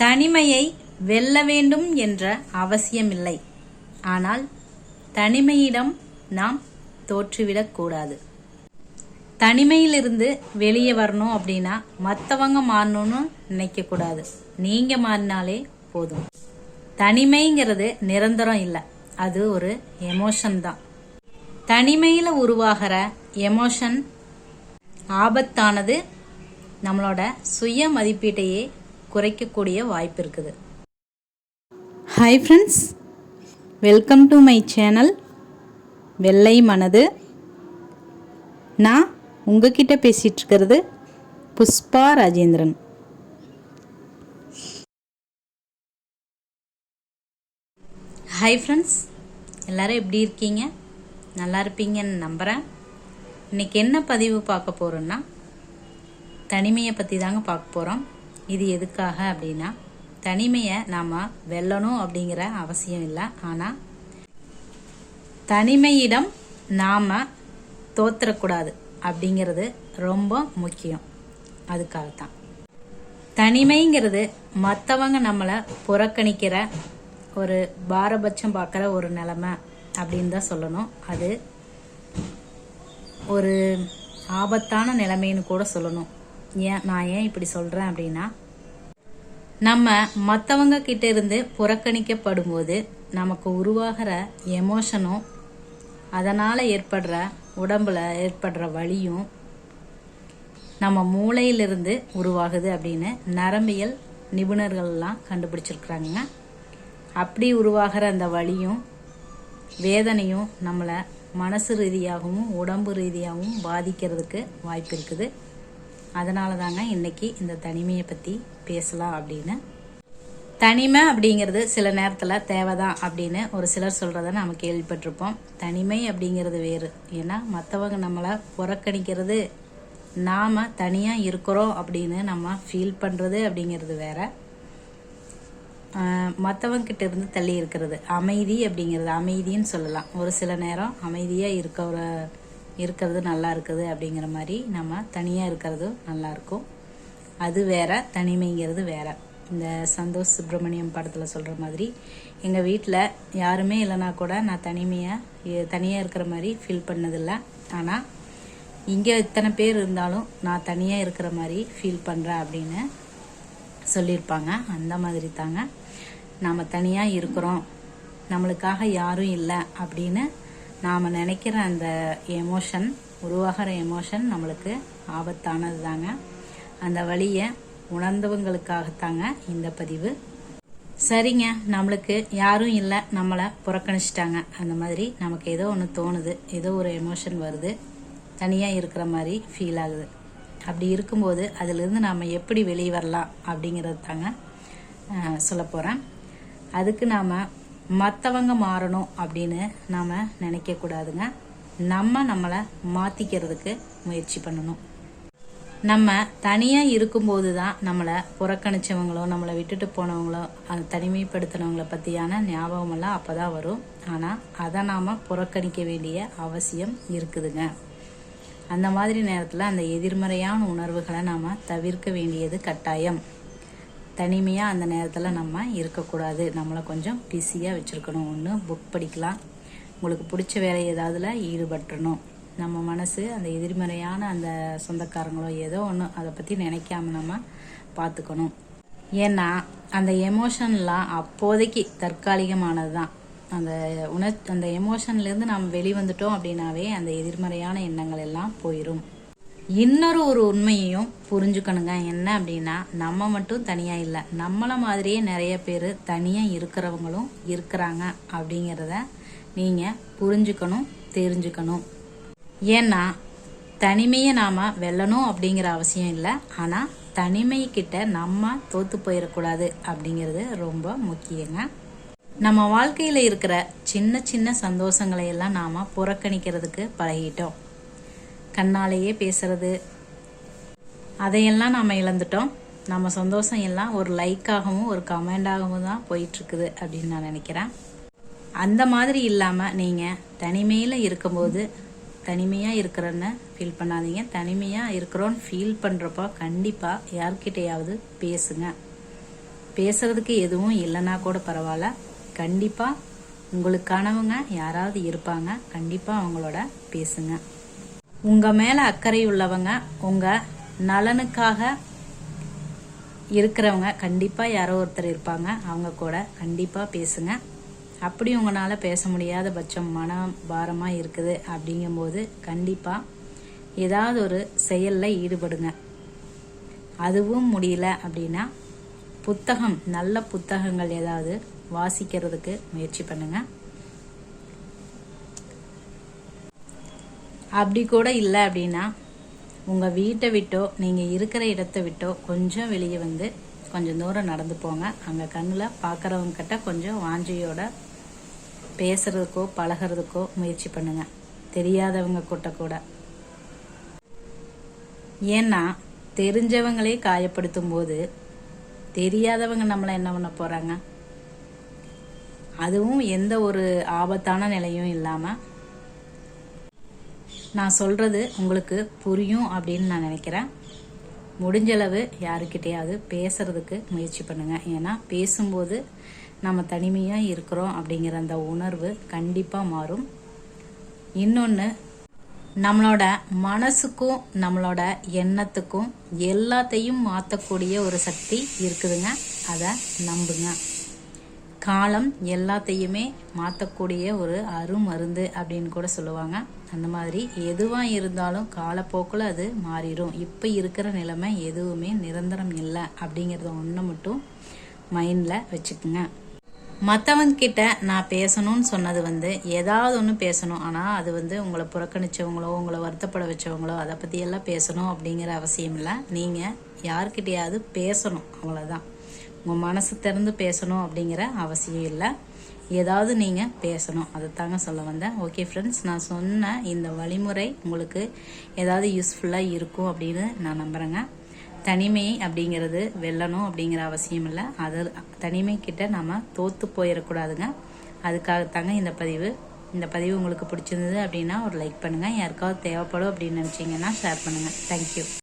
தனிமையை வெல்ல வேண்டும் என்ற அவசியமில்லை. ஆனால் தனிமையிடம் நாம் தோற்றுவிடக்கூடாது. தனிமையிலிருந்து வெளியே வரணும் அப்படின்னா மற்றவங்க மாறணும்னு நினைக்கக்கூடாது. நீங்கள் மாறினாலே போதும். தனிமைங்கிறது நிரந்தரம் இல்லை, அது ஒரு எமோஷன் தான். தனிமையில் உருவாகிற எமோஷன் ஆபத்தானது. நம்மளோட சுய மதிப்பீட்டையே குறைக்கக்கூடிய வாய்ப்பு இருக்குது. Hi friends, welcome to my channel வெள்ளை மனது. நான் உங்ககிட்ட பேசிகிட்டு இருக்கிறது புஷ்பா ராஜேந்திரன். ஹாய் ஃப்ரெண்ட்ஸ், எல்லோரும் எப்படி இருக்கீங்க? நல்லா இருப்பீங்கன்னு நம்புகிறேன். இன்றைக்கி என்ன பதிவு பார்க்க போகிறோன்னா, தனிமையை பற்றி தாங்க பார்க்க போகிறோம். இது எதுக்காக அப்படின்னா, தனிமையை நாம் வெல்லணும் அப்படிங்கிற அவசியம் இல்லை. ஆனால் தனிமையிடம் நாம் தோற்றக்கூடாது அப்படிங்கிறது ரொம்ப முக்கியம். அதுக்காகத்தான் தனிமைங்கிறது மற்றவங்க நம்மளை புறக்கணிக்கிற ஒரு பாரபட்சம் பார்க்குற ஒரு நிலைமை அப்படின்னு தான் சொல்லணும். அது ஒரு ஆபத்தான நிலைமைன்னு கூட சொல்லணும். நான் ஏன் இப்படி சொல்கிறேன் அப்படின்னா, நம்ம மற்றவங்க கிட்ட இருந்து புறக்கணிக்கப்படும் போது நமக்கு உருவாகிற எமோஷனும் அதனால் ஏற்படுற உடம்புல ஏற்படுற வலியும் நம்ம மூளையிலிருந்து உருவாகுது அப்படின்னு நரம்பியல் நிபுணர்கள்லாம் கண்டுபிடிச்சிருக்கிறாங்க. அப்படி உருவாகிற அந்த வலியும் வேதனையும் நம்மளை மனசு ரீதியாகவும் உடம்பு ரீதியாகவும் பாதிக்கிறதுக்கு வாய்ப்பு இருக்குது. அதனால தாங்க இன்னைக்கு இந்த தனிமையை பற்றி பேசலாம் அப்படின்னு. தனிமை அப்படிங்கிறது சில நேரத்தில் தேவைதான் அப்படின்னு ஒரு சிலர் சொல்கிறத நம்ம கேள்விப்பட்டிருப்போம். தனிமை அப்படிங்கிறது வேறு. ஏன்னா மற்றவங்க நம்மளை புறக்கணிக்கிறது, நாம் தனியாக இருக்கிறோம் அப்படின்னு நம்ம ஃபீல் பண்ணுறது அப்படிங்கிறது வேற. மற்றவங்க கிட்ட இருந்து தள்ளி இருக்கிறது அமைதி அப்படிங்கிறது, அமைதின்னு சொல்லலாம். ஒரு சில நேரம் அமைதியாக இருக்கிறது நல்லா இருக்குது அப்படிங்கிற மாதிரி நம்ம தனியாக இருக்கிறது நல்லாயிருக்கும். அது வேற, தனிமைங்கிறது வேற. இந்த சந்தோஷ் சுப்ரமணியம் படத்தில் சொல்கிற மாதிரி, எங்கள் வீட்டில் யாருமே இல்லைனா கூட நான் தனியாக இருக்கிற மாதிரி ஃபீல் பண்ணதில்லை. ஆனால் இங்கே இத்தனை பேர் இருந்தாலும் நான் தனியாக இருக்கிற மாதிரி ஃபீல் பண்ணுறேன் அப்படின்னு சொல்லியிருப்பாங்க. அந்த மாதிரி தாங்க நாம் தனியாக இருக்கிறோம், நம்மளுக்காக யாரும் இல்லை அப்படின்னு நாம் நினைக்கிற அந்த எமோஷன், உருவாகிற எமோஷன் நம்மளுக்கு ஆபத்தானது தாங்க. அந்த வழியை உணர்ந்தவங்களுக்காகத்தாங்க இந்த பதிவு. சரிங்க, நம்மளுக்கு யாரும் இல்லை, நம்மளை புறக்கணிச்சிட்டாங்க, அந்த மாதிரி நமக்கு ஏதோ ஒன்று தோணுது, ஏதோ ஒரு எமோஷன் வருது, தனியாக இருக்கிற மாதிரி ஃபீல் ஆகுது. அப்படி இருக்கும்போது அதிலிருந்து நாம் எப்படி வெளியே வரலாம் அப்படிங்கிறது தாங்க சொல்ல போகிறேன். அதுக்கு நாம் மற்றவங்க மாறணும் அப்படின்னு நாம் நினைக்கக்கூடாதுங்க. நம்மளை மாற்றிக்கிறதுக்கு முயற்சி பண்ணணும். நம்ம தனியாக இருக்கும்போது தான் நம்மளை புறக்கணித்தவங்களோ நம்மளை விட்டுட்டு போனவங்களோ அந்த தனிமைப்படுத்தினவங்களை பற்றியான ஞாபகமெல்லாம் அப்போ தான் வரும். ஆனால் அதை நாம் புறக்கணிக்க வேண்டிய அவசியம் இருக்குதுங்க. அந்த மாதிரி நேரத்தில் அந்த எதிர்மறையான உணர்வுகளை நாம் தவிர்க்க வேண்டியது கட்டாயம். தனிமையாக அந்த நேரத்தில் நம்ம இருக்கக்கூடாது. நம்மளை கொஞ்சம் பிஸியாக வச்சுருக்கணும். ஒன்று புக் படிக்கலாம், உங்களுக்கு பிடிச்ச வேலை ஏதாவதுல ஈடுபட்டுறணும். நம்ம மனசு அந்த எதிர்மறையான அந்த சொந்தக்காரங்களோ ஏதோ ஒன்று அதை பற்றி நினைக்காம நம்ம பார்த்துக்கணும். ஏன்னா அந்த எமோஷன்லாம் அப்போதைக்கு தற்காலிகமானது தான். அந்த எமோஷன்லேருந்து நம்ம வெளிவந்துட்டோம் அப்படின்னாவே அந்த எதிர்மறையான எண்ணங்கள் எல்லாம் போயிடும். இன்னொரு உண்மையையும் புரிஞ்சுக்கணுங்க. என்ன அப்படின்னா, நம்ம மட்டும் தனியாக இல்லை, நம்மளை மாதிரியே நிறைய பேர் தனியாக இருக்கிறவங்களும் இருக்கிறாங்க அப்படிங்கிறத நீங்கள் புரிஞ்சுக்கணும், தெரிஞ்சுக்கணும். ஏன்னா தனிமையை நாம் வெல்லணும் அப்படிங்கிற அவசியம் இல்லை. ஆனால் தனிமைக்கிட்ட நம்ம தோற்று போயிடக்கூடாது அப்படிங்கிறது ரொம்ப முக்கியங்க. நம்ம வாழ்க்கையில் இருக்கிற சின்ன சின்ன சந்தோஷங்களை எல்லாம் நாம் புறக்கணிக்கிறதுக்கு பழகிட்டோம். கண்ணாலேயே பேசுறது, அதையெல்லாம் நாம் இழந்துட்டோம். நம்ம சந்தோஷம் எல்லாம் ஒரு லைக்காகவும் ஒரு கமெண்டாகவும் தான் போயிட்டுருக்குது அப்படின்னு நான் நினைக்கிறேன். அந்த மாதிரி இல்லாமல் நீங்கள் தனிமையில் இருக்கும்போது தனிமையாக இருக்கிறோன்னு ஃபீல் பண்ணாதீங்க. தனிமையாக இருக்கிறோன்னு ஃபீல் பண்ணுறப்போ கண்டிப்பாக யார்கிட்டையாவது பேசுங்க. பேசுறதுக்கு எதுவும் இல்லைன்னா கூட பரவாயில்ல, கண்டிப்பாக உங்களுக்கானவங்க யாராவது இருப்பாங்க, கண்டிப்பாக அவங்களோட பேசுங்க. உங்கள் மேலே அக்கறை உள்ளவங்க, உங்கள் நலனுக்காக இருக்கிறவங்க கண்டிப்பாக யாரோ ஒருத்தர் இருப்பாங்க, அவங்க கூட கண்டிப்பாக பேசுங்க. அப்படி உங்களால் பேச முடியாத பட்சம், மனம் பாரமாக இருக்குது அப்படிங்கும்போது கண்டிப்பாக ஏதாவது ஒரு செயலில் ஈடுபடுங்க. அதுவும் முடியல அப்படின்னா புத்தகம், நல்ல புத்தகங்கள் ஏதாவது வாசிக்கிறதுக்கு முயற்சி பண்ணுங்க. அப்படி கூட இல்லை அப்படின்னா உங்கள் வீட்டை விட்டோ நீங்கள் இருக்கிற இடத்த விட்டோ கொஞ்சம் வெளியே வந்து கொஞ்சம் தூரம் நடந்து போங்க. அங்கே கண்ணில் பார்க்குறவங்க கிட்ட கொஞ்சம் வாஞ்சையோட பேசுறதுக்கோ பழகிறதுக்கோ முயற்சி பண்ணுங்க, தெரியாதவங்க கிட்ட கூட. ஏன்னா தெரிஞ்சவங்களே காயப்படுத்தும் போது தெரியாதவங்க நம்மளை என்ன பண்ண போறாங்க? அதுவும் எந்த ஒரு ஆபத்தான நிலையும் இல்லாம. நான் சொல்றது உங்களுக்கு புரியும் அப்படின்னு நான் நினைக்கிறேன். முடிஞ்சளவு யாருக்கிட்டையாவது பேசுறதுக்கு முயற்சி பண்ணுங்க. ஏன்னா பேசும்போது நம்ம தனிமையா இருக்கிறோம் அப்படிங்கிற அந்த உணர்வு கண்டிப்பா மாறும். இன்னொன்று, நம்மளோட மனசுக்கும் நம்மளோட எண்ணத்துக்கும் எல்லாத்தையும் மாற்றக்கூடிய ஒரு சக்தி இருக்குதுங்க. அதை நம்புங்க. காலம் எல்லாத்தையுமே மாற்றக்கூடிய ஒரு அருமருந்து அப்படின்னு கூட சொல்லுவாங்க. அந்த மாதிரி எதுவாக இருந்தாலும் காலப்போக்கில் அது மாறிடும். இப்போ இருக்கிற நிலைமை எதுவுமே நிரந்தரம் இல்லை அப்படிங்கிறத ஒன்று மட்டும் மைண்டில் வச்சுக்குங்க. மற்றவங்க கிட்ட நான் பேசணும்னு சொன்னது ஏதாவது ஒன்று பேசணும். ஆனால் அது உங்களை புறக்கணிச்சவங்களோ உங்களை வருத்தப்பட வச்சவங்களோ அதை பற்றியெல்லாம் பேசணும் அப்படிங்கிற அவசியம் இல்லை. நீங்கள் யார்கிட்டையாவது பேசணும், அவ்வளோதான். உங்கள் மனசு திறந்து பேசணும் அப்படிங்கிற அவசியம் இல்லை. ஏதாவது நீங்கள் பேசணும், அதை தாங்க சொல்ல வந்தேன். ஓகே ஃப்ரெண்ட்ஸ், நான் சொன்ன இந்த வழிமுறை உங்களுக்கு ஏதாவது யூஸ்ஃபுல்லாக இருக்கும் அப்படின்னு நான் நம்புகிறேங்க. தனிமை அப்படிங்கிறது வெல்லணும் அப்படிங்கிற அவசியம் இல்லை. அது தனிமை கிட்ட நம்ம தோற்று போயிடக்கூடாதுங்க. அதுக்காகத்தாங்க இந்த பதிவு உங்களுக்கு பிடிச்சிருந்தது அப்படின்னா ஒரு லைக் பண்ணுங்கள். யாருக்காவது தேவைப்படும் அப்படின்னு நினச்சிங்கன்னா ஷேர் பண்ணுங்கள். தேங்க்யூ.